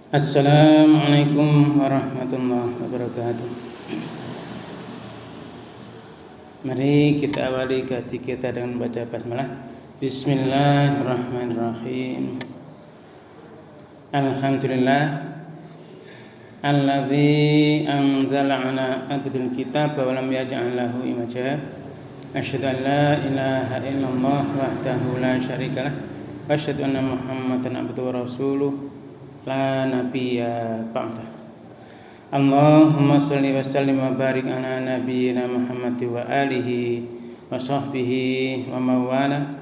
Assalamualaikum warahmatullahi wabarakatuh. Mari kita awali kaji kita dengan baca basmalah. Bismillahirrahmanirrahim. Alhamdulillah alladzi anzala ala abdil kitab wa lam yaj'al lahu iwaja. Asyhadu an la ilaha illallah wahdahu la syarikalah wa asyhadu anna Muhammadan abduhu wa rasuluh la nabiyya ba'da. Allahumma shalli wa sallim wa barik ala nabiyyina Muhammad wa alihi wa sahbihi wa mawala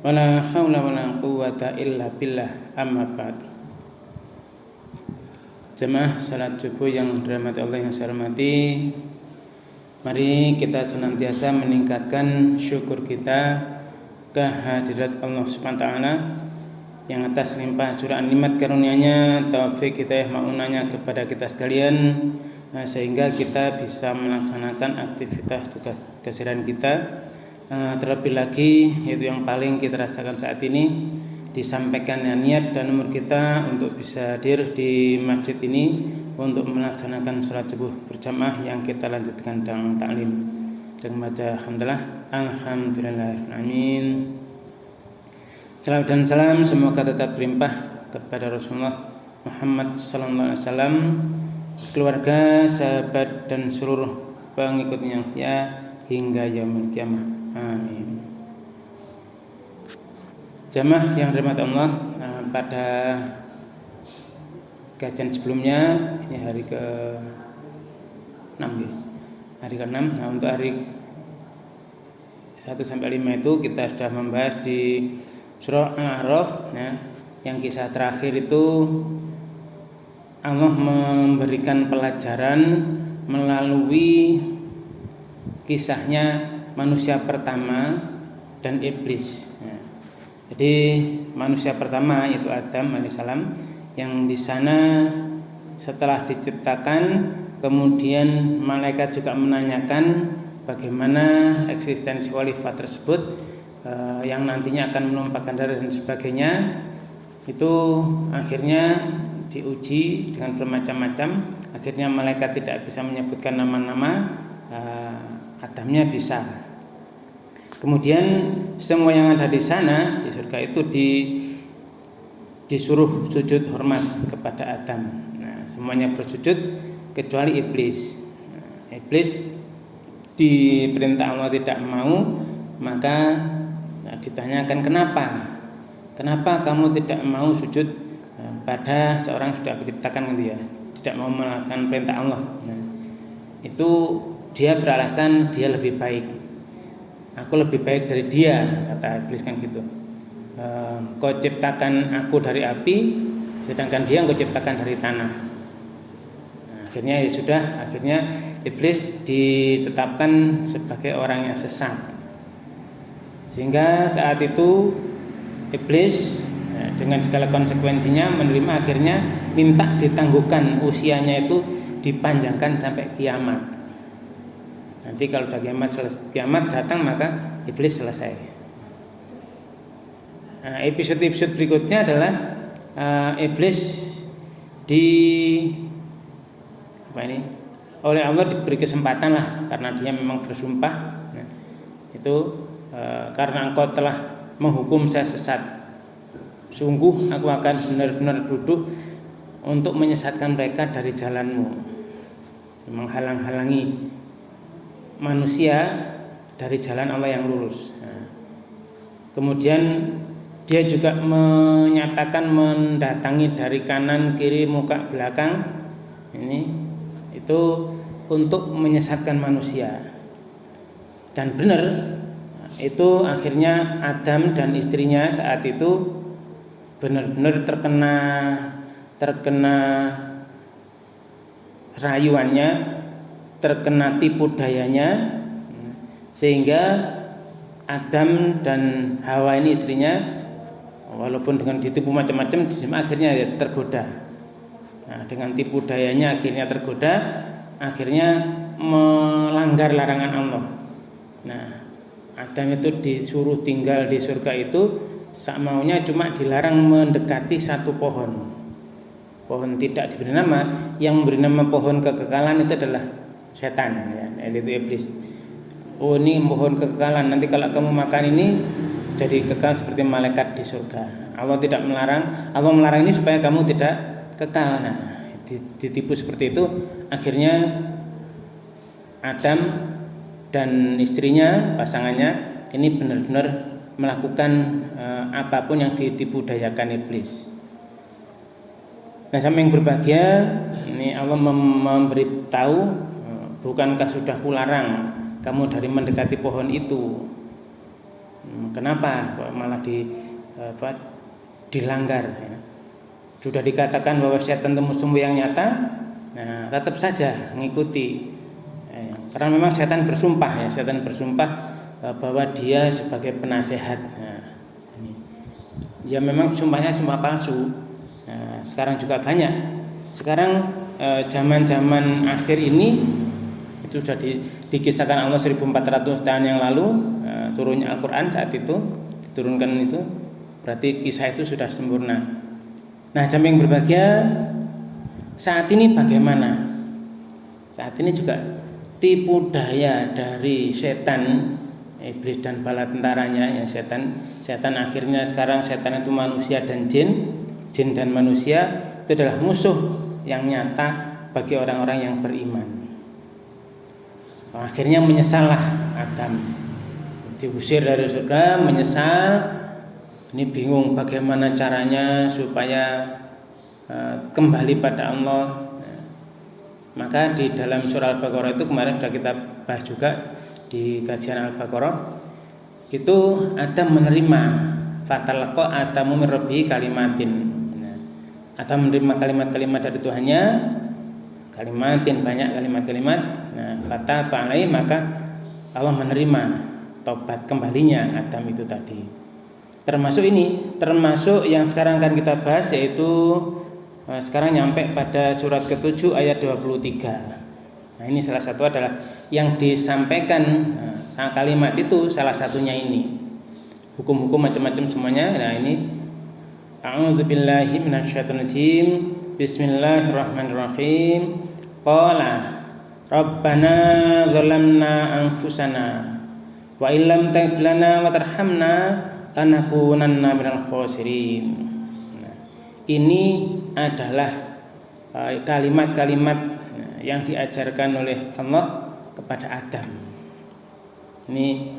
wa la hawla wa la quwwata illa billah, amma ba'd. Jemaah salat subuh yang dirahmati Allah yang saya hormati, mari kita senantiasa meningkatkan syukur kita kehadirat Allah Subhanahu wa taala yang atas limpah curahan nikmat karunia-Nya, taufik hidayah maunanya kepada kita sekalian, sehingga kita bisa melaksanakan aktivitas tugas keseharian kita. Terlebih lagi itu yang paling kita rasakan saat ini, disampaikan niat dan umur kita untuk bisa hadir di masjid ini untuk melaksanakan sholat subuh berjamaah yang kita lanjutkan dengan taklim dengan baca alhamdulillah, alhamdulillah, amin. Salam dan salam semoga tetap berlimpah kepada Rasulullah Muhammad sallallahu alaihi wasallam, keluarga, sahabat dan seluruh pengikutnya yang setia hingga yaumul kiamah. Amin. Jamaah yang dirahmati Allah, pada kajian sebelumnya ini hari ke-6 ya. Hari ke-6. Nah, untuk hari 1 sampai 5 itu kita sudah membahas di Surah Al-A'raf, yang kisah terakhir itu Allah memberikan pelajaran melalui kisahnya manusia pertama dan iblis. Jadi manusia pertama yaitu Adam alaihissalam, yang di sana setelah diciptakan kemudian malaikat juga menanyakan bagaimana eksistensi khalifah tersebut, yang nantinya akan menumpahkan darah dan sebagainya. Itu akhirnya diuji dengan bermacam-macam. Akhirnya malaikat tidak bisa menyebutkan nama-nama, Adamnya bisa. Kemudian semua yang ada di sana di surga itu disuruh sujud hormat kepada Adam. Nah, semuanya bersujud kecuali iblis. Iblis diperintah Allah tidak mau, maka ditanyakan kenapa kamu tidak mau sujud pada seorang yang sudah diciptakan gitu ya, tidak mau melaksanakan perintah Allah. Nah, itu dia beralasan dia lebih baik, aku lebih baik dari dia, kata iblis kan gitu. Kau ciptakan aku dari api, sedangkan dia kau ciptakan dari tanah. Nah, akhirnya ya sudah, akhirnya iblis ditetapkan sebagai orang yang sesat. Sehingga saat itu iblis dengan segala konsekuensinya menerima, akhirnya minta ditangguhkan usianya itu dipanjangkan sampai kiamat. Nanti kalau sudah kiamat datang maka iblis selesai. Nah, episode berikutnya adalah iblis oleh Allah diberi kesempatan lah, karena dia memang bersumpah. Nah, itu karena engkau telah menghukum saya sesat, sungguh aku akan benar-benar duduk untuk menyesatkan mereka dari jalanmu, menghalang-halangi manusia dari jalan Allah yang lurus. Nah, kemudian dia juga menyatakan mendatangi dari kanan, kiri, muka, belakang, itu untuk menyesatkan manusia. Dan benar, itu akhirnya Adam dan istrinya saat itu benar-benar terkena rayuannya, terkena tipu dayanya, sehingga Adam dan Hawa ini istrinya, walaupun dengan ditipu macam-macam, akhirnya ya tergoda. Nah, dengan tipu dayanya akhirnya tergoda, akhirnya melanggar larangan Allah. Nah, Adam itu disuruh tinggal di surga itu sak maunya, cuma dilarang mendekati satu pohon. pohon tidak diberi nama, yang memberi nama pohon kekekalan itu adalah setan, ya, yaitu iblis. Oh, ini pohon kekekalan, nanti kalau kamu makan ini jadi kekal seperti malaikat di surga. Allah tidak melarang, Allah melarang ini supaya kamu tidak kekal. Nah, ditipu seperti itu, akhirnya Adam dan istrinya, pasangannya ini benar-benar melakukan apapun yang ditipu dayakan iblis. Nah, sama yang berbahagia, ini Allah memberitahu, bukankah sudah kularang kamu dari mendekati pohon itu? Kenapa malah dilanggar? Ya. Sudah dikatakan bahwa setan itu musuh yang nyata, nah tetap saja mengikuti. Karena memang setan bersumpah, ya, setan bersumpah bahwa dia sebagai penasehat. Nah, ya memang sumpahnya sumpah palsu. Nah, sekarang juga banyak. Sekarang zaman-zaman akhir ini itu sudah dikisahkan Allah 1400 tahun yang lalu turunnya Al-Quran saat itu diturunkan itu, berarti kisah itu sudah sempurna. Nah, jamaah yang berbahagia, saat ini bagaimana? Saat ini juga tipu daya dari setan, iblis dan bala tentaranya, ya setan akhirnya sekarang setan itu manusia dan jin dan manusia itu adalah musuh yang nyata bagi orang-orang yang beriman. Akhirnya menyesallah Adam, diusir dari surga, menyesal. Ini bingung bagaimana caranya supaya kembali pada Allah. Maka di dalam surah Al-Baqarah itu kemarin sudah kita bahas juga di kajian Al-Baqarah, itu Adam menerima fatalaqa Adamu min rabbihi kalimatin. Adam menerima kalimat-kalimat dari Tuhannya, kalimatin, banyak kalimat-kalimat. Nah, fata ba'alai, maka Allah menerima tobat kembalinya Adam itu tadi. Termasuk yang sekarang akan kita bahas, yaitu sekarang nyampe pada surat ke-7 ayat 23. Nah, ini salah satu adalah yang disampaikan kalimat itu, salah satunya ini. Hukum-hukum macam-macam semuanya. Nah, ini a'udzubillahi minasyaitonirrajim. Bismillahirrahmanirrahim. Qala Rabbana zalamna anfusana wa illam taghfir lana wa tarhamna lanakunanna minal khosirin. Nah, ini adalah kalimat-kalimat yang diajarkan oleh Allah kepada Adam. Ini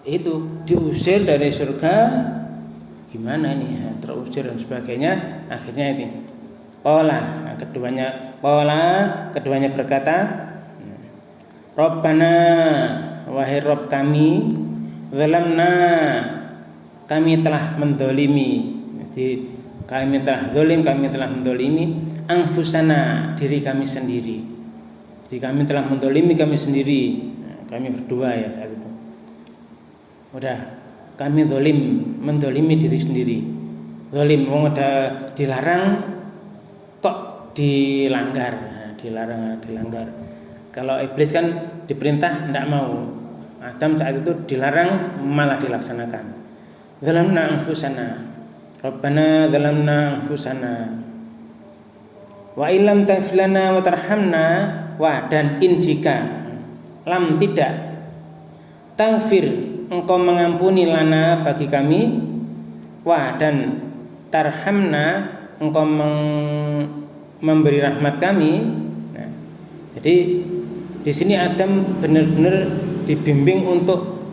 itu diusir dari surga, gimana ini ya, terusir dan sebagainya. Akhirnya ini keduanya berkata, Rabbana, wahai Rabb kami, zalamna, kami telah mendolimi. Jadi kami telah mendolimi anfusana, diri kami sendiri. Jadi kami telah mendolimi kami sendiri. Kami berdua ya saat itu. Udah, kami mendolimi diri sendiri. Zalim, ada dilarang kok dilanggar. Dilanggar. Kalau iblis kan diperintah tidak mau. Adam saat itu dilarang malah dilaksanakan. Zalamna anfusana. Rabbana zalamna anfusana wa illam taghfir lana wa tarhamna, wa dan in jika lam tidak taghfir engkau mengampuni lana bagi kami, wa dan tarhamna engkau memberi rahmat kami. Nah, jadi di sini Adam benar-benar dibimbing untuk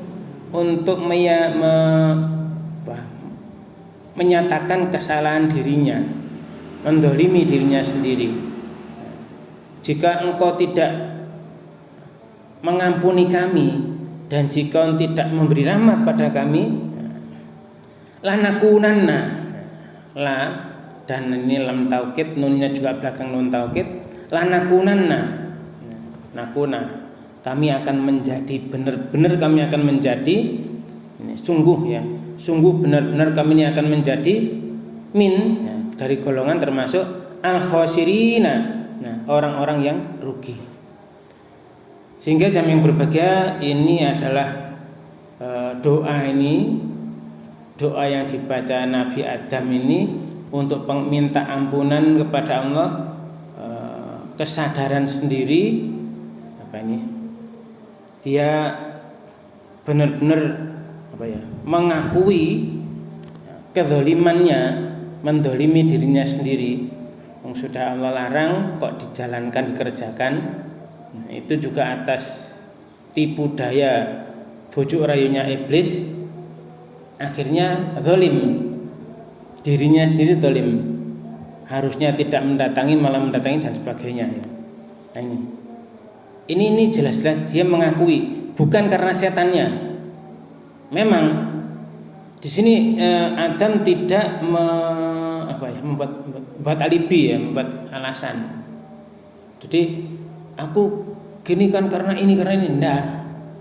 menyatakan kesalahan dirinya, mendolimi dirinya sendiri. Jika engkau tidak mengampuni kami dan jika engkau tidak memberi rahmat pada kami, lanakunanna, la dan ini lam taukid, nunnya juga belakang nun taukid, lanakunanna, nakuna, kami akan menjadi, benar-benar kami akan menjadi, ini sungguh benar-benar kami ini akan menjadi dari golongan termasuk al-khosirina, orang-orang yang rugi. Sehingga jamaah yang berbahagia, ini adalah doa yang dibaca Nabi Adam ini untuk minta ampunan kepada Allah, kesadaran sendiri dia benar-benar mengakui kezalimannya, mendolimi dirinya sendiri. Yang sudah Allah larang kok dijalankan, dikerjakan. Nah, itu juga atas tipu daya bujuk rayunya iblis, akhirnya zalim, dirinya sendiri zalim, harusnya tidak mendatangi malah mendatangi dan sebagainya ya. Nah, ini jelas-jelas dia mengakui, bukan karena setannya. Memang di sini Adam tidak membuat alibi ya, membuat alasan. Jadi aku gini kan karena ini enggak.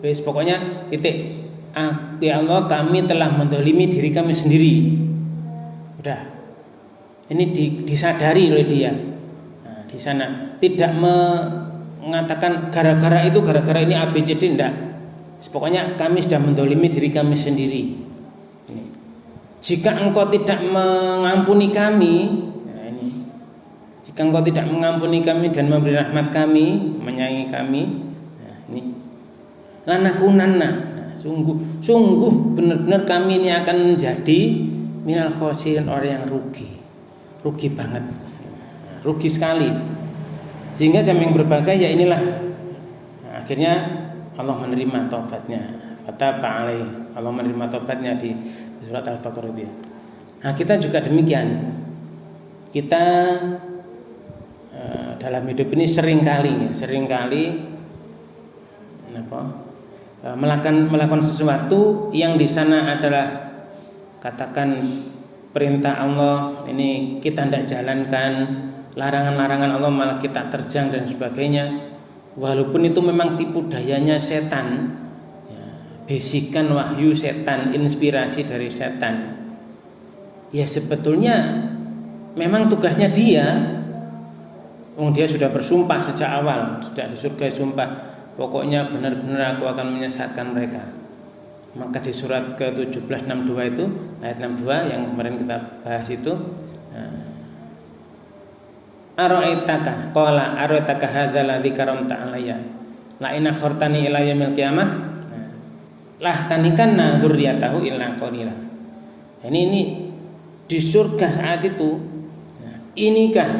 Wes pokoknya titik. Ya Allah, kami telah mendolimi diri kami sendiri. Udah. Ini disadari oleh dia. Nah, di sana tidak mengatakan gara-gara ini ABCD, enggak. Pokoknya kami sudah mendolimi diri kami sendiri. Jika engkau tidak mengampuni kami, jika engkau tidak mengampuni kami dan memberi rahmat kami, menyayangi kami, lanakunanna, sungguh benar-benar kami ini akan menjadi minal khosirin, orang yang rugi banget, rugi sekali. Sehingga jam yang berbagai ya inilah. Akhirnya Allah menerima taubatnya. Fataba alaihi, Allah menerima taubatnya di surat Al-Baqarah dia. Nah, kita juga demikian. Kita dalam hidup ini seringkali melakukan sesuatu yang di sana adalah katakan perintah Allah ini kita tidak jalankan, larangan-larangan Allah malah kita terjang dan sebagainya. Walaupun itu memang tipu dayanya setan, bisikan wahyu setan, inspirasi dari setan. Ya sebetulnya memang tugasnya dia. Dia sudah bersumpah sejak awal, sudah di surga sumpah, pokoknya benar-benar aku akan menyesatkan mereka. Maka di surat ke-17 62 itu, ayat 62 yang kemarin kita bahas itu, Ara'aitaka qala ara'aitaka hadzal ladzi karamta alayya la in akhartani ila yaumil qiyamah lah tanikanna dzurriyyatahu illa qalila. Ini di surga saat itu, inikah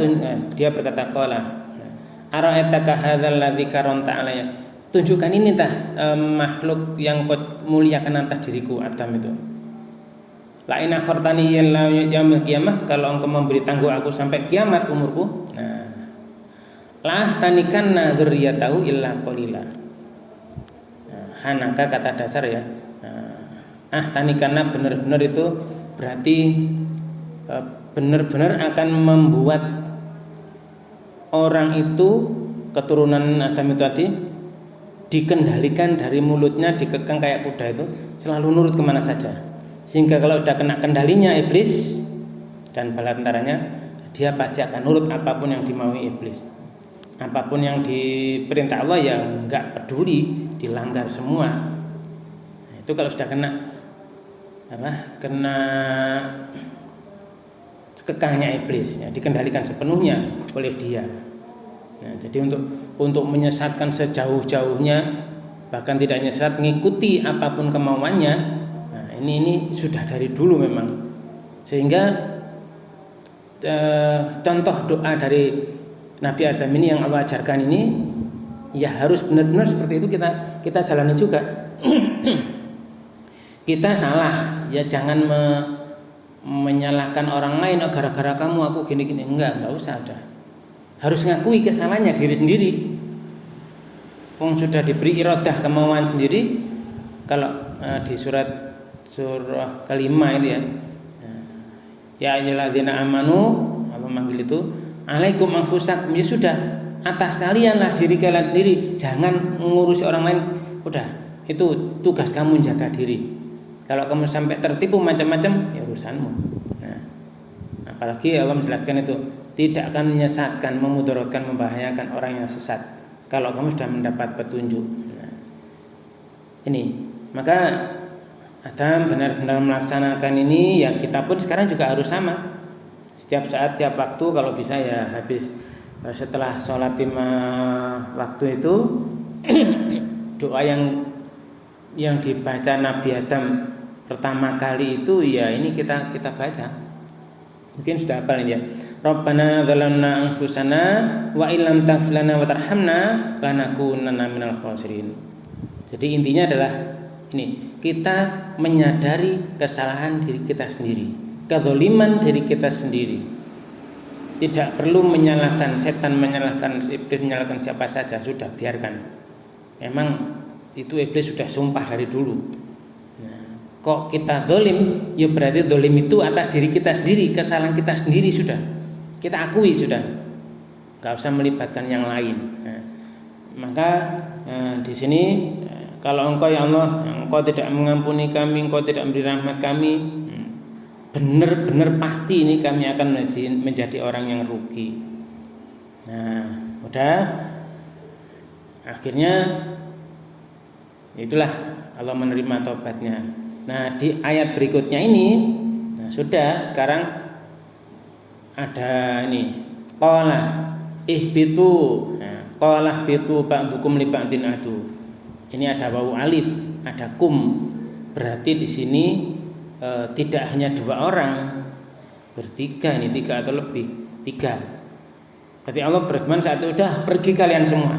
dia berkata qala ara'aitaka hadzal ladzi karamta alayya, tunjukkan ini makhluk yang kau muliakan atas diriku, Adam itu. La in akhartani ila yaumil qiyamah, kalau engkau memberi tangguh aku sampai kiamat umurku, lah tanikanna dzurriyyatahu illa qalila. Hanaka kata dasar ya. Tanikanna benar-benar itu berarti benar-benar akan membuat orang itu, keturunan Adam itu tadi, dikendalikan dari mulutnya, dikekang kayak kuda itu, selalu nurut kemana saja. Sehingga kalau sudah kena kendalinya iblis dan bala tentaranya, dia pasti akan nurut apapun yang dimaui iblis. Apapun yang diperintah Allah ya enggak peduli, dilanggar semua. Nah, itu kalau sudah kena kekangnya iblis, ya, dikendalikan sepenuhnya oleh dia. Nah, jadi untuk menyesatkan sejauh-jauhnya, bahkan tidak menyesat, mengikuti apapun kemauannya. Nah, ini sudah dari dulu memang. Sehingga contoh doa dari Nabi Adam ini yang Allah ajarkan ini, ya harus benar-benar seperti itu kita jalani juga. Kita salah, ya jangan menyalahkan orang lain, gara-gara kamu aku gini-gini, enggak usah ada. Harus ngakui kesalahannya diri sendiri. Wong sudah diberi iradah, kemauan sendiri. Kalau di surah kelima itu ya ayyuhalladzina amanu, Allah manggil itu, alaikum anfusakum, ya sudah, atas kalianlah diri kalian sendiri, jangan mengurusi orang lain. Udah, itu tugas kamu, jaga diri. Kalau kamu sampai tertipu macam-macam, ya urusanmu. Nah, apalagi Allah menjelaskan itu tidak akan menyesatkan, memudaratkan, membahayakan orang yang sesat kalau kamu sudah mendapat petunjuk. Nah, ini maka Adam benar-benar melaksanakan ini, ya kita pun sekarang juga harus sama. Setiap saat, tiap waktu kalau bisa ya habis setelah sholat 5 waktu itu doa yang dibaca Nabi Adam pertama kali itu ya ini kita baca. Mungkin sudah hafal ya. Rabbana dzalamna anfusana wa illam taghfir lana wa tarhamna lanakunanna minal khasirin. Jadi intinya adalah ini, kita menyadari kesalahan diri kita sendiri, kezaliman diri kita sendiri. Tidak perlu menyalahkan setan, menyalahkan iblis, menyalahkan siapa saja, sudah biarkan. Memang itu iblis sudah sumpah dari dulu. Nah, kok kita zalim, ya berarti zalim itu atas diri kita sendiri, kesalahan kita sendiri sudah. Kita akui sudah. Enggak usah melibatkan yang lain. Nah, maka di sini kalau Engkau ya Allah, Engkau tidak mengampuni kami, Engkau tidak memberi rahmat kami, benar-benar pasti ini kami akan menjadi orang yang rugi. Nah, udah akhirnya itulah Allah menerima taubatnya. Nah, di ayat berikutnya ini, nah sudah sekarang ada ini qala ihbitu. Nah, qala ihbitu ba'dukum li ba'din adu. Ini ada wawu alif, ada kum. Berarti di sini tidak hanya 2 orang, bertiga, ini 3 atau lebih, 3. Berarti Allah berfirman saat itu, udah pergi kalian semua.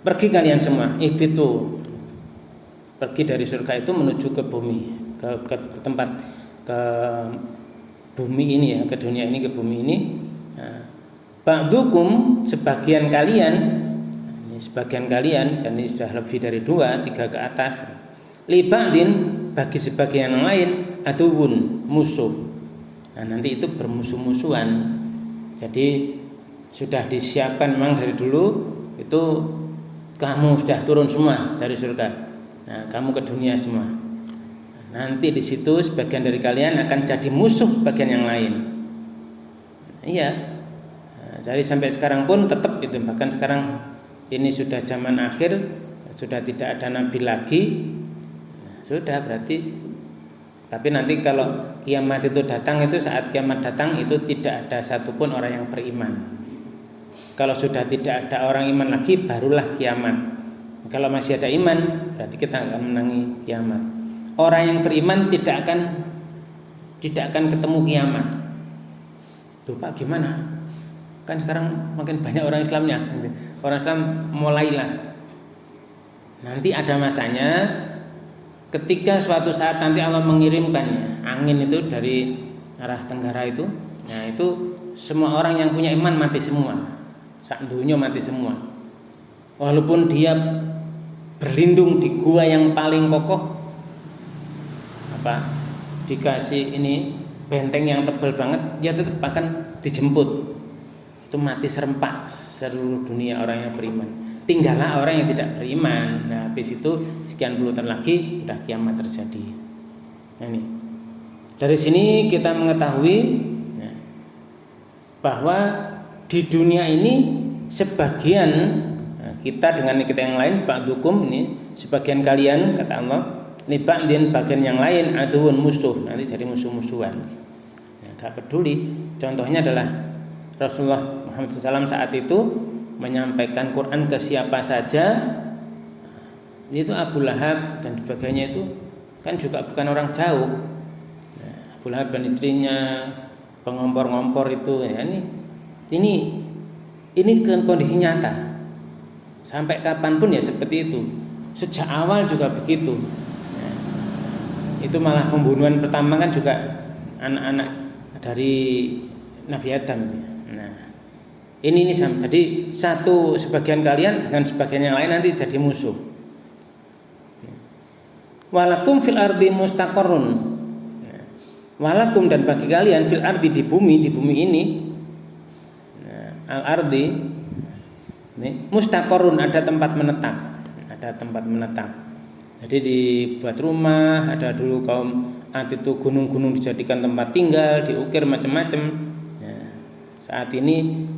Pergi kalian semua, itu pergi dari surga itu menuju ke bumi, ke tempat, ke bumi ini ya, ke dunia ini, ke bumi ini. Ba'dukum, sebagian kalian, jadi sudah lebih dari 2, 3 ke atas. Liba'din, bagi sebagian yang lain, aduun, musuh. Nah, nanti itu bermusuh-musuhan. Jadi sudah disiapkan memang dari dulu itu kamu sudah turun semua dari surga. Nah, kamu ke dunia semua. Nanti di situ sebagian dari kalian akan jadi musuh sebagian yang lain. Iya. Nah, jadi sampai sekarang pun tetap itu, bahkan sekarang ini sudah zaman akhir, sudah tidak ada nabi lagi. Sudah berarti, tapi nanti kalau kiamat itu datang, itu saat kiamat datang itu tidak ada satupun orang yang beriman. Kalau sudah tidak ada orang iman lagi, barulah kiamat. Kalau masih ada iman, berarti kita akan menangi kiamat. Orang yang beriman tidak akan ketemu kiamat. Tuh Pak, gimana? Kan sekarang makin banyak orang Islamnya. Orang Islam mulailah. Nanti ada masanya, ketika suatu saat nanti Allah mengirimkan angin itu dari arah tenggara itu, nah itu semua orang yang punya iman mati semua, sak dunia mati semua. Walaupun dia berlindung di gua yang paling kokoh, dikasih ini benteng yang tebal banget, dia tetap akan dijemput. Itu mati serempak seluruh dunia orang yang beriman. Tinggallah orang yang tidak beriman. Nah, habis itu sekian puluh tahun lagi sudah kiamat terjadi. Nah, ini dari sini kita mengetahui bahwa di dunia ini sebagian kita dengan kita yang lain, ba'dukum ini sebagian kalian kata Allah, li ba'din bagian yang lain aduun, musuh, nanti jadi musuh-musuhan. Nah, gak peduli. Contohnya adalah Rasulullah Muhammad SAW saat itu menyampaikan Quran ke siapa saja, itu Abu Lahab dan sebagainya itu kan juga bukan orang jauh. Abu Lahab dan istrinya, pengompor-ngompor itu ya, ini kondisi nyata. Sampai kapanpun ya seperti itu. Sejak awal juga begitu. Itu malah pembunuhan pertama kan juga anak-anak dari Nabi Adam. Ini sama. Jadi sebagian kalian dengan sebagian yang lain nanti jadi musuh. Walakum fil ardi mustaqarrun. Walakum dan bagi kalian fil ardi di bumi ini. Al ardi ini mustaqarrun, ada tempat menetap. Jadi dibuat rumah, ada dulu kaum Ad itu gunung-gunung dijadikan tempat tinggal, diukir macam-macam. Saat ini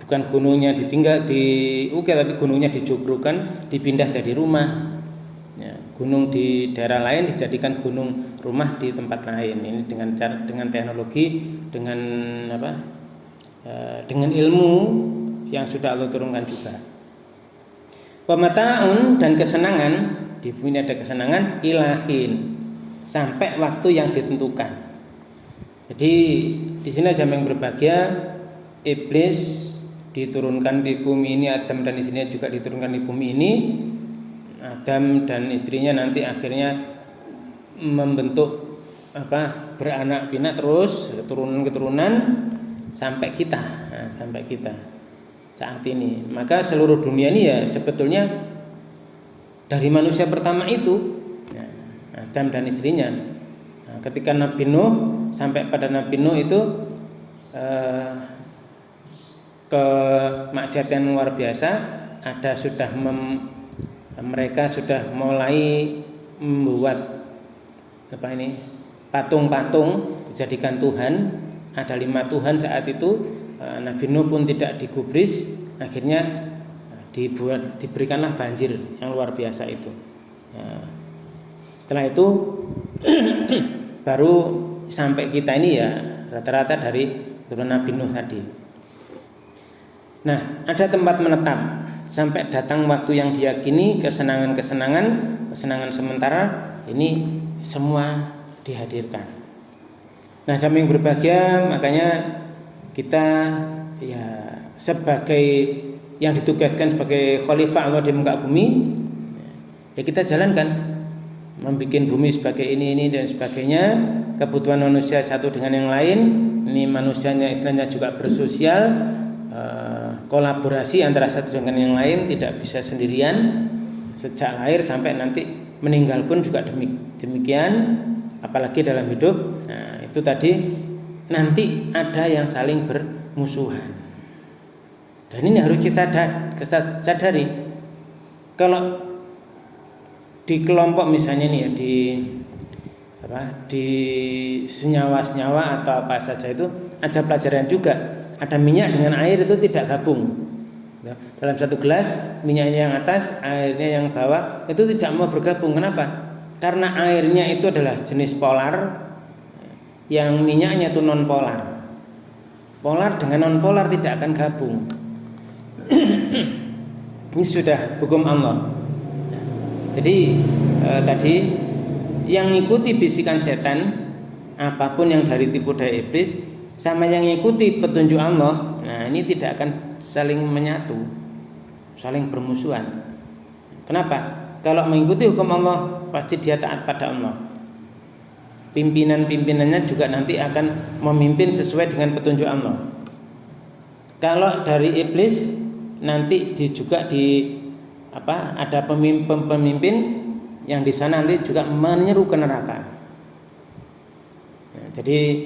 bukan gunungnya diukir, tapi gunungnya dijugrukan, dipindah jadi rumah. Gunung di daerah lain dijadikan gunung rumah di tempat lain. Ini dengan teknologi, dengan dengan ilmu yang sudah Allah turunkan juga. Pemata'un, dan kesenangan, di bumi ini ada kesenangan ilahin, sampai waktu yang ditentukan. Jadi di sini jamaah yang berbahagia, iblis diturunkan di bumi ini, Adam dan istrinya juga diturunkan di bumi ini. Adam dan istrinya nanti akhirnya membentuk beranak pinak terus keturunan sampai kita saat ini. Maka seluruh dunia ini ya sebetulnya dari manusia pertama itu, Adam dan istrinya. Ketika Nabi Nuh sampai pada Nabi Nuh itu kemaksiatan yang luar biasa, mereka sudah mulai membuat patung-patung dijadikan Tuhan. Ada 5 Tuhan saat itu. Nabi Nuh pun tidak digubris, akhirnya diberikanlah banjir yang luar biasa itu. Setelah itu baru sampai kita ini ya rata-rata dari turun Nabi Nuh tadi. Nah, ada tempat menetap sampai datang waktu yang diyakini, kesenangan sementara ini semua dihadirkan. Nah, jamaah yang berbahagia, makanya kita ya sebagai yang ditugaskan sebagai khalifah Allah di muka bumi, ya kita jalankan, membuat bumi sebagai ini dan sebagainya, kebutuhan manusia satu dengan yang lain. Ini manusianya istilahnya juga bersosial, kolaborasi antara satu dengan yang lain, tidak bisa sendirian sejak lahir sampai nanti meninggal pun juga demikian, apalagi dalam hidup. Nah, itu tadi nanti ada yang saling bermusuhan, dan ini harus kita sadari. Kalau di kelompok misalnya nih ya, di senyawa atau apa saja itu ada pelajaran juga. Ada minyak dengan air itu tidak gabung. Dalam satu gelas, minyaknya yang atas, airnya yang bawah, itu tidak mau bergabung. Kenapa? Karena airnya itu adalah jenis polar, yang minyaknya itu non polar. Polar dengan non polar tidak akan gabung. Ini sudah hukum Allah. Jadi tadi yang ngikuti bisikan setan, apapun yang dari tipu daya iblis, sama yang ngikuti petunjuk Allah, nah ini tidak akan saling menyatu, saling bermusuhan. Kenapa? Kalau mengikuti hukum Allah, pasti dia taat pada Allah. Pimpinan-pimpinannya juga nanti akan memimpin sesuai dengan petunjuk Allah. Kalau dari iblis, nanti juga ada pemimpin yang di sana nanti juga menyeru ke neraka. Nah, jadi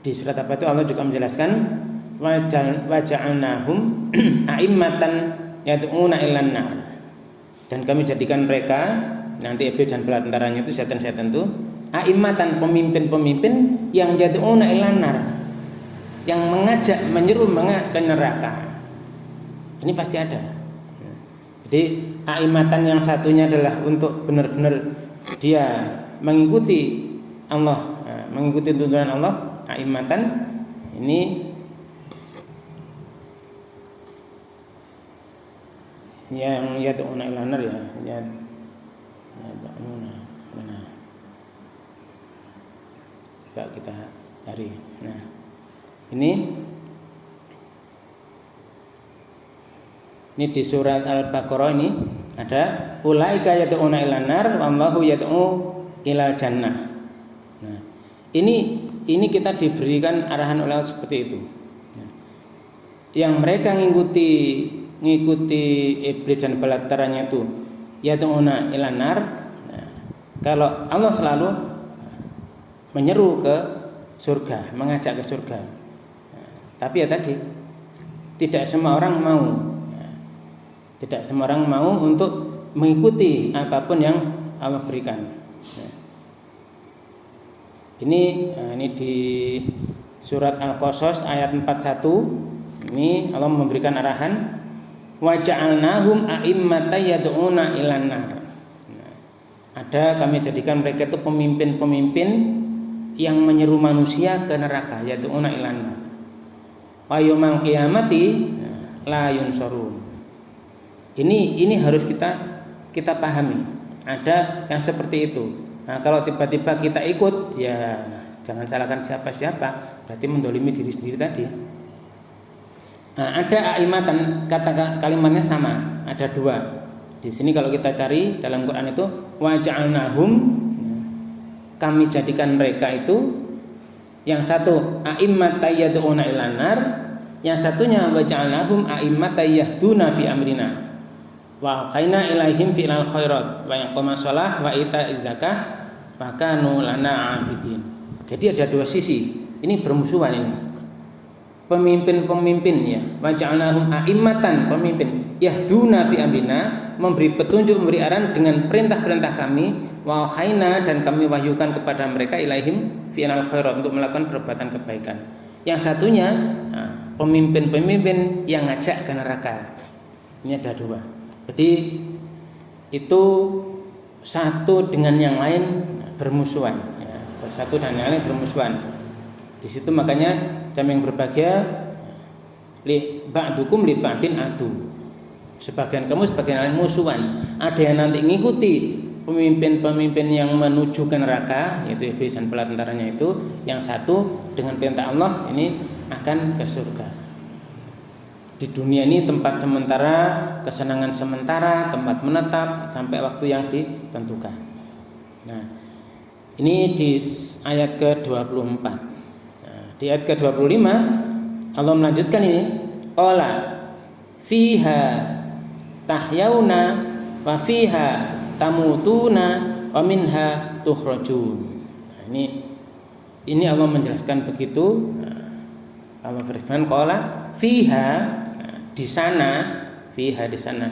di surat apa itu Allah juga menjelaskan waja'alnahum a'immatan yad'una ilan nar, dan kami jadikan mereka nanti iblis dan bala tentaranya itu setan-setan itu a'immatan, pemimpin-pemimpin yang yad'una ilan nar, yang mengajak menyeru ke neraka. Ini pasti ada. Jadi a'immatan yang satunya adalah untuk benar-benar dia mengikuti Allah, mengikuti tuntunan Allah. A'immatan ini yang yad'una ila nar ya, yad'una mana? Coba kita cari. Nah, ini di surat Al-Baqarah ini ada ulaika yad'una ila nar wallahu yad'u ilal jannah. Nah, ini kita diberikan arahan oleh Allah seperti itu. Yang mereka ngikuti iblis dan bala tentaranya itu yad'una ilan nar. Nah, kalau Allah selalu menyeru ke surga, mengajak ke surga. Nah, tapi ya tadi tidak semua orang mau. Tidak semua orang mau untuk mengikuti apapun yang Allah berikan. Ini di surat Al-Qasas ayat 41. Ini Allah memberikan arahan wa ja'alnahum a'immatan yad'una ilan nar. Ada kami jadikan mereka itu pemimpin-pemimpin yang menyeru manusia ke neraka, yaitu una ilan nar. Wa yaumil qiyamati la yunsurun. Ini harus kita pahami. Ada yang seperti itu. Nah, kalau tiba-tiba kita ikut, ya jangan salahkan siapa-siapa, berarti mendolimi diri sendiri tadi. Nah, ada aimatan, kata kalimatnya sama, ada dua. Di sini kalau kita cari dalam Quran itu wa ja'alnahum, kami jadikan mereka itu, yang satu a'immata yad'una ilan nar, yang satunya wa ja'alnahum a'immata yahduna bi amrina wa khaina ilaihim fi'al khairat wa yaqama shalah wa ita'iz zakah wa kanu lana 'abidin. Jadi ada dua sisi. Ini bermusuhan ini. Pemimpin-pemimpin ya, wa ja'alnahum a'immatan, pemimpin yahduna bi amrina, memberi petunjuk, memberi arahan dengan perintah-perintah kami, wa khaina, dan kami wahyukan kepada mereka ilaihim fi'al khairat, untuk melakukan perbuatan kebaikan. Yang satunya pemimpin-pemimpin yang ngajak ke neraka. Ini ada dua. Jadi itu satu dengan yang lain bermusuhan, ya, satu dan yang lain bermusuhan. Di situ makanya kami yang berbahagia, li ba'dukum li ba'din adu. Sebagian kamu, sebagian lain musuhan. Ada yang nanti ngikuti pemimpin-pemimpin yang menuju ke neraka, yaitu iblis dan bala tentaranya itu. Yang satu dengan perintah Allah ini akan ke surga. Di dunia ini tempat sementara, kesenangan sementara, tempat menetap sampai waktu yang ditentukan. Nah, ini di ayat ke-24. Nah, di ayat ke-25 Allah melanjutkan ini, qala fiha tahyauna wa fiha tamutuna wa minha tukhrajun. Nah, ini Allah menjelaskan begitu. Allah berfirman qala fiha, di sana, fiha di sana,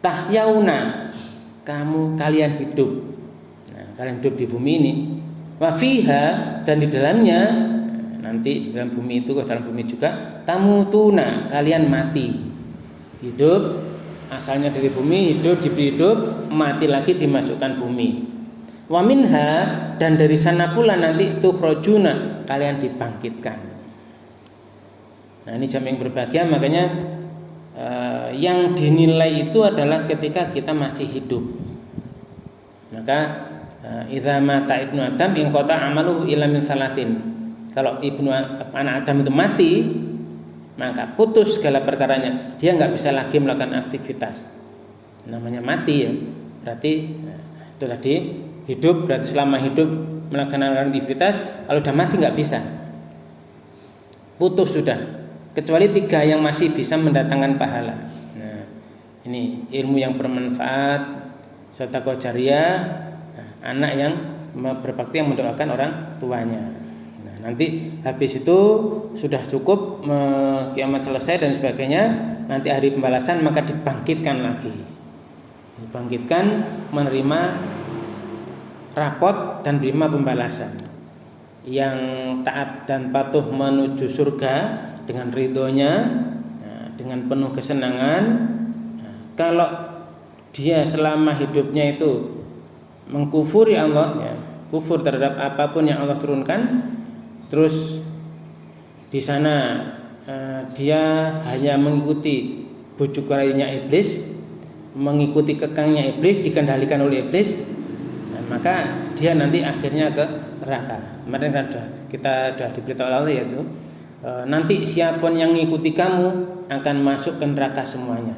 tahyauna, kalian hidup. Nah, kalian hidup di bumi ini. Wa fiha, dan di dalamnya, nanti di dalam bumi itu, ke dalam bumi juga, tamutuna, kalian mati. Hidup asalnya dari bumi, hidup diberi hidup, mati lagi dimasukkan bumi. Wa minha, dan dari sana pula nanti tukhrajuna, kalian dibangkitkan. Nah, ini jam yang berbahagia, makanya yang dinilai itu adalah ketika kita masih hidup. Maka idza mata ibnu adam in qata amaluhu illa min salasin. Kalau anak Adam itu mati, maka putus segala perkaranya. Dia nggak bisa lagi melakukan aktivitas. Namanya mati ya. Berarti itu tadi hidup, berarti selama hidup melaksanakan aktivitas, kalau udah mati nggak bisa. Putus sudah. Kecuali 3 yang masih bisa mendatangkan pahala. Nah, ini ilmu yang bermanfaat, sedekah jariyah, anak yang berbakti yang mendoakan orang tuanya. Nah, nanti habis itu sudah cukup, kiamat selesai dan sebagainya, nanti hari pembalasan maka dibangkitkan lagi. Dibangkitkan, menerima rapot dan menerima pembalasan. Yang taat dan patuh menuju surga dengan ridhonya, dengan penuh kesenangan. Kalau dia selama hidupnya itu mengkufuri Allah, ya, kufur terhadap apapun yang Allah turunkan, terus di sana dia hanya mengikuti bujuk rayunya iblis, mengikuti kekangnya iblis, dikendalikan oleh iblis, maka dia nanti akhirnya ke neraka. Kemarin kan kita sudah diberitahu Allah, yaitu nanti siapapun yang mengikuti kamu akan masuk ke neraka semuanya.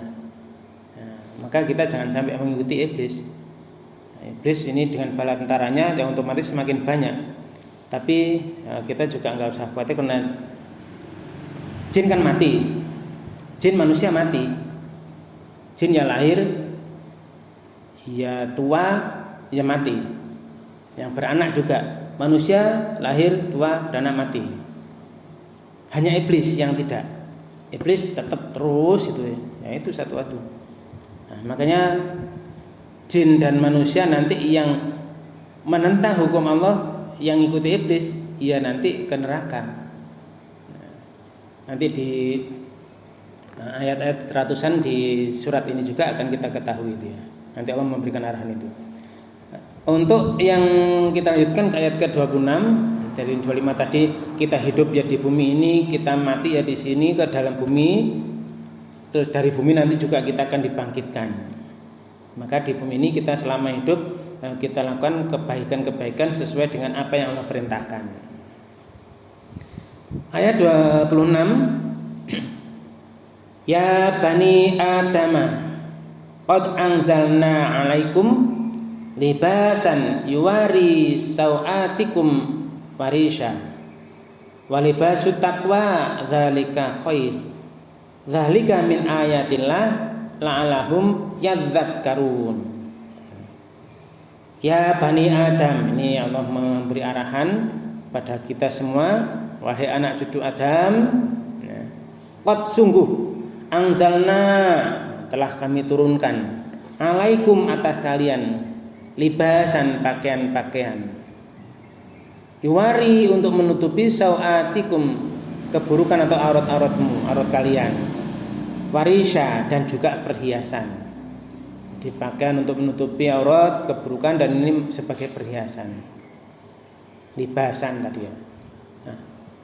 Maka kita jangan sampai mengikuti iblis. Iblis ini dengan bala tentaranya yang otomatis semakin banyak. Tapi kita juga nggak usah khawatir, karena jin kan mati, jin manusia mati. Jin ya lahir, ya tua, ya mati. Yang beranak juga, manusia lahir, tua, beranak, mati. Hanya iblis yang tidak. Iblis tetap terus itu ya, itu satu-satu. Nah, makanya jin dan manusia nanti yang menentang hukum Allah, yang ikuti iblis, ia nanti ke neraka. Nah, nanti di ayat-ayat ratusan di surat ini juga akan kita ketahui itu ya. Nanti Allah memberikan arahan itu. Untuk yang kita lanjutkan ke ayat ke-26 dari 25 tadi, kita hidup ya di bumi ini, kita mati ya di sini ke dalam bumi, terus dari bumi nanti juga kita akan dibangkitkan. Maka di bumi ini kita selama hidup kita lakukan kebaikan-kebaikan sesuai dengan apa yang Allah perintahkan. Ayat 26, Ya Bani Adama qad anzalna 'alaikum libasan yuwari sawatikum warisha wa libasu taqwa dzalika khair dzalika min ayatillah la'allahum yadzakkarun. Ya Bani Adam, ini Allah memberi arahan pada kita semua, wahai anak cucu Adam, qad sungguh anzalna telah kami turunkan alaikum atas kalian libasan pakaian-pakaian yuwari untuk menutupi sawatikum keburukan atau aurat-auratmu, aurat kalian, warisha dan juga perhiasan, dipakaian untuk menutupi aurat keburukan dan ini sebagai perhiasan, libasan tadi ya.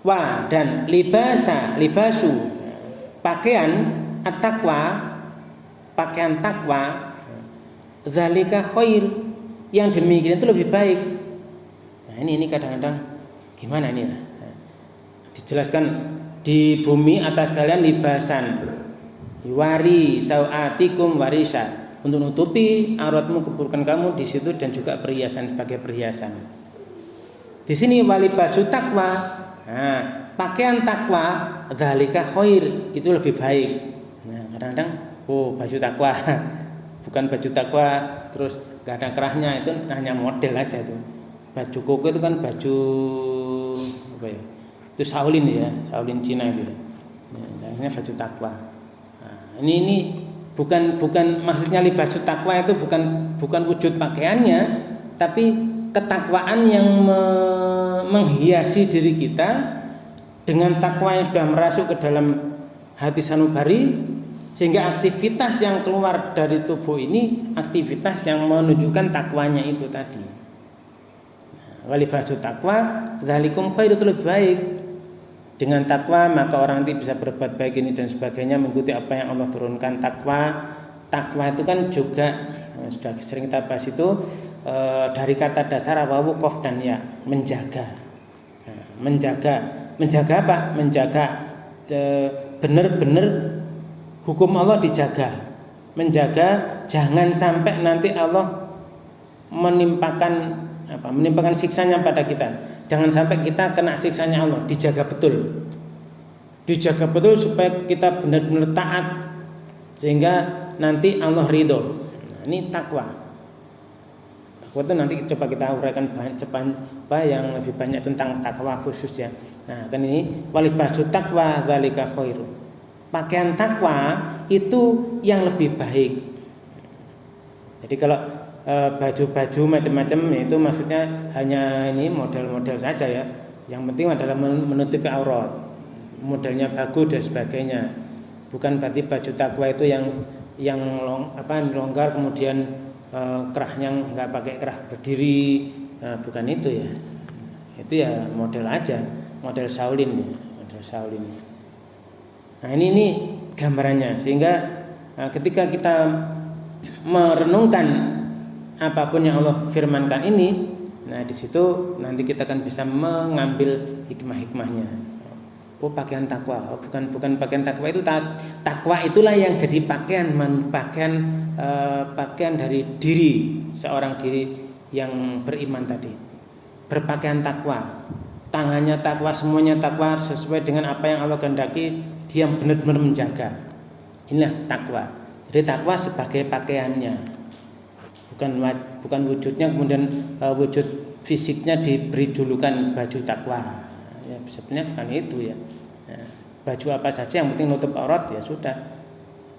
Wa dan libasu pakaian at-taqwa, pakaian takwa, zalika khair, yang demikian itu lebih baik. Nah ini kadang-kadang gimana ini ya? Dijelaskan di bumi atas kalian libasan yuwari sawatikum warisa, untuk nutupi auratmu keburukan kamu di situ dan juga perhiasan sebagai perhiasan. Di sini walibasu takwa, nah, pakaian takwa zalika khair, itu lebih baik. Nah kadang-kadang baju takwa bukan baju takwa terus gak ada kerahnya, itu hanya model aja itu. Baju koko itu kan baju apa ya? Itu Shaolin ya, Shaolin Cina itu ya. Nah, baju takwa. Nah, ini bukan maksudnya baju takwa itu bukan wujud pakaiannya, tapi ketakwaan yang menghiasi diri kita dengan takwa yang sudah merasuk ke dalam hati sanubari, sehingga aktivitas yang keluar dari tubuh ini aktivitas yang menunjukkan takwanya itu tadi. Walibasu takwa dzalikum khair, itu lebih baik. Dengan takwa maka orang nanti bisa berbuat baik ini dan sebagainya, mengikuti apa yang Allah turunkan. Takwa itu kan juga sudah sering kita bahas itu dari kata dasar wawuqaf dan ya, menjaga. Menjaga apa? Menjaga benar-benar hukum Allah dijaga, menjaga jangan sampai nanti Allah menimpakan siksanya pada kita. Jangan sampai kita kena siksanya Allah, dijaga betul supaya kita benar-benar taat sehingga nanti Allah ridho. Nah, ini takwa. Takwa itu nanti coba kita uraikan yang lebih banyak tentang takwa khusus ya. Nah kan ini walibasu takwa dzalika khair. Pakaian takwa itu yang lebih baik. Jadi kalau baju-baju macam-macam itu maksudnya hanya ini model-model saja ya. Yang penting adalah menutupi aurat, modelnya bagus dan sebagainya. Bukan berarti baju takwa itu yang longgar kemudian kerahnya nggak pakai kerah berdiri, bukan itu ya. Itu ya model aja, model Shaolin. Nah ini gambarannya, sehingga ketika kita merenungkan apapun yang Allah firmankan ini, nah di situ nanti kita akan bisa mengambil hikmah-hikmahnya. Pakaian takwa, bukan pakaian takwa itu takwa itulah yang jadi pakaian dari diri seorang diri yang beriman tadi. Berpakaian takwa, tangannya takwa, semuanya takwa sesuai dengan apa yang Allah kehendaki, dia benar-benar menjaga. Inilah takwa. Jadi takwa sebagai pakaiannya, bukan wujudnya kemudian wujud fisiknya diberi julukan baju takwa. Ya sebenarnya bukan itu ya. Nah, baju apa saja yang penting nutup aurat ya sudah.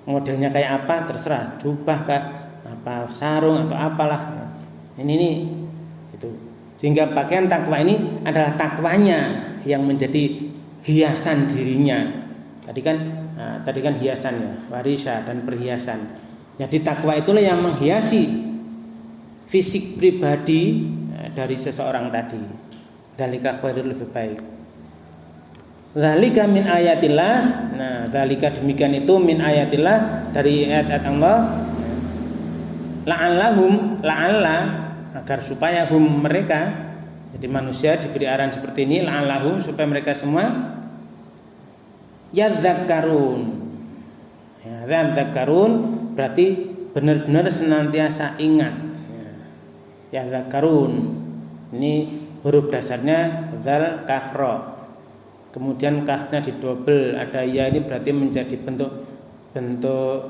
Modelnya kayak apa terserah, jubah kah, apa sarung atau apalah. Ini itu. Sehingga pakaian takwa ini adalah takwanya yang menjadi hiasan dirinya. Tadi kan hiasan ya, warisa dan perhiasan. Jadi takwa itulah yang menghiasi fisik pribadi dari seseorang tadi. Dzalika khairul, lebih baik. Dzalika min ayatillah. Nah, dzalika demikian itu min ayatillah, dari ayat-ayat Allah. La'alla agar supaya mereka, jadi manusia diberi arahan seperti ini, la'allahum supaya mereka semua yadzakkarun. Ya, yadzakkarun berarti benar-benar senantiasa ingat. Ya, yadzakkarun. Ini huruf dasarnya dzal kafra. Kemudian kafnya didobel, ada ya, ini berarti menjadi bentuk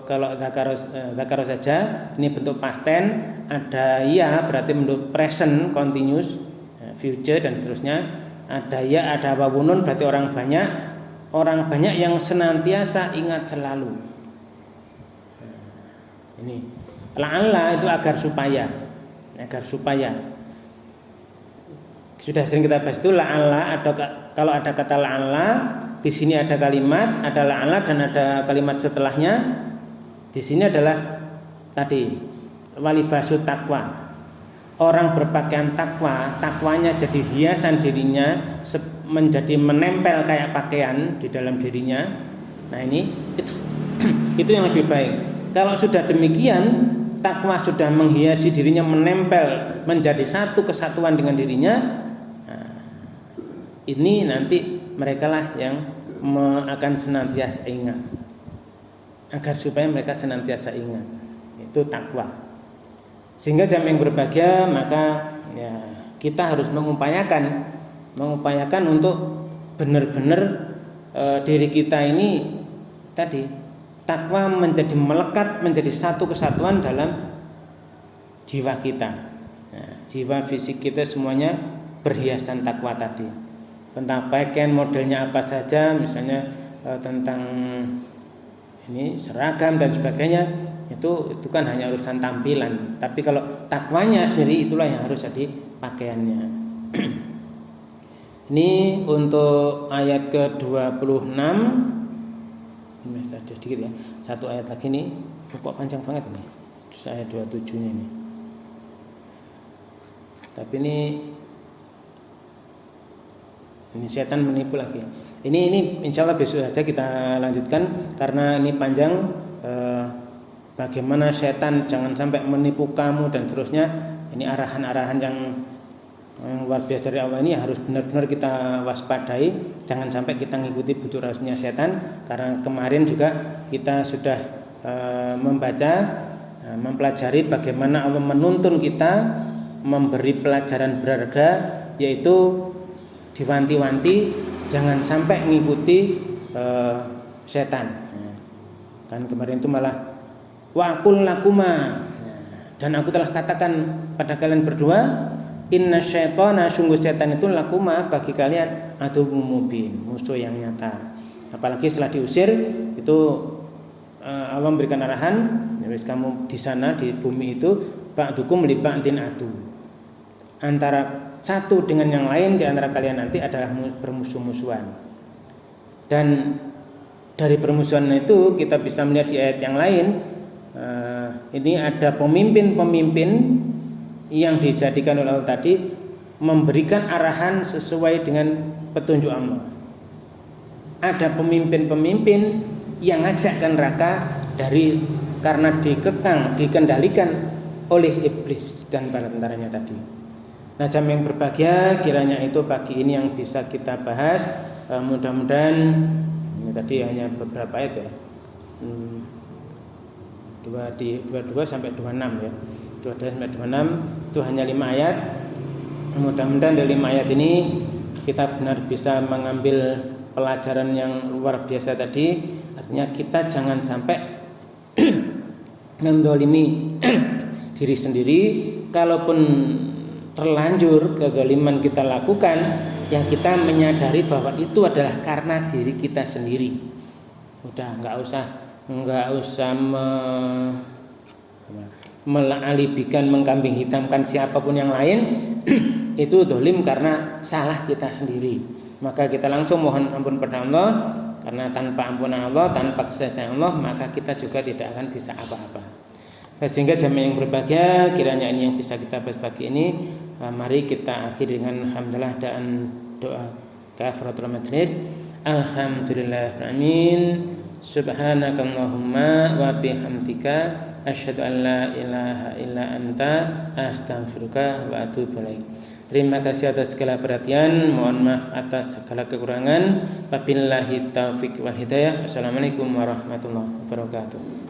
kalau dzakaro saja ini bentuk past tense, ada ya berarti bentuk present continuous, future dan seterusnya. Ada ya, ada wawunun berarti orang banyak yang senantiasa ingat selalu. Ini la'alla itu agar supaya. Sudah sering kita bahas itu la'alla, kalau ada kata la'alla, di sini ada kalimat, ada la'alla dan ada kalimat setelahnya. Di sini adalah tadi walibasu takwa. Orang berpakaian takwa, takwanya jadi hiasan dirinya, menjadi menempel kayak pakaian di dalam dirinya. Nah, itu yang lebih baik. Kalau sudah demikian, takwa sudah menghiasi dirinya, menempel menjadi satu kesatuan dengan dirinya. Nah, ini nanti merekalah yang akan senantiasa ingat. Agar supaya mereka senantiasa ingat, itu takwa. Sehingga jamaah yang berbahagia, maka ya kita harus mengupayakan untuk benar-benar diri kita ini tadi takwa menjadi melekat, menjadi satu kesatuan dalam jiwa kita. Nah, jiwa fisik kita semuanya berhiasan takwa tadi. Tentang pakaian modelnya apa saja, misalnya tentang ini seragam dan sebagainya, itu kan hanya urusan tampilan. Tapi kalau takwanya sendiri, itulah yang harus jadi pakaiannya. Ini untuk ayat ke-26. Ini sedikit ya. Satu ayat lagi nih, kok panjang banget nih. Ayat 27-nya ini. Tapi ini setan menipu lagi. Ini insya Allah besok saja kita lanjutkan, karena ini panjang. Bagaimana setan jangan sampai menipu kamu dan seterusnya. Ini arahan-arahan yang luar biasa dari Allah, ini harus benar-benar kita waspadai. Jangan sampai kita mengikuti bujuk rayunya setan. Karena kemarin juga kita sudah mempelajari bagaimana Allah menuntun kita, memberi pelajaran berharga, yaitu diwanti-wanti jangan sampai mengikuti setan. Kan kemarin itu malah wa aqul lakuma, dan aku telah katakan pada kalian berdua, inna syaitana, sungguh setan itu lakuma bagi kalian aduwwum mubin, musuh yang nyata. Apalagi setelah diusir itu Allah memberikan arahan, kamu di sana di bumi itu ba'dukum li ba'din adu, antara satu dengan yang lain di antara kalian nanti adalah bermusuh-musuhan. Dan dari permusuhan itu kita bisa melihat di ayat yang lain, ini ada pemimpin-pemimpin yang dijadikan oleh Allah tadi memberikan arahan sesuai dengan petunjuk Allah. Ada pemimpin-pemimpin yang ngajak ke neraka karena dikendalikan oleh iblis dan bala tentaranya tadi. Nah, jam yang berbahagia, kiranya itu pagi ini yang bisa kita bahas. Mudah-mudahan ini tadi hanya beberapa ayat ya. 22 sampai 26 ya. 22 sampai 26 itu hanya 5 ayat. Mudah-mudahan dari 5 ayat ini kita benar bisa mengambil pelajaran yang luar biasa tadi. Artinya kita jangan sampai mendolimi diri sendiri. Kalaupun terlanjur kezaliman kita lakukan, ya kita menyadari bahwa itu adalah karena diri kita sendiri. Udah nggak usah melalibikan, mengkambing hitamkan siapapun yang lain. Itu dolim karena salah kita sendiri. Maka kita langsung mohon ampun pada Allah, karena tanpa ampunan Allah, tanpa kasih sayang Allah, maka kita juga tidak akan bisa apa-apa. Sehingga jamaah yang berbahagia, kiranya ini yang bisa kita bahas pagi ini. Mari kita akhiri dengan hamdalah dan doa kafaratul majlis. Alhamdulillahirabbil Subhanakallahumma wa bihamdika asyhadu an la ilaha illa anta astaghfiruka wa atubu ilaik. Terima kasih atas segala perhatian, mohon maaf atas segala kekurangan. Wabillahi taufik wal hidayah. Wassalamualaikum warahmatullahi wabarakatuh.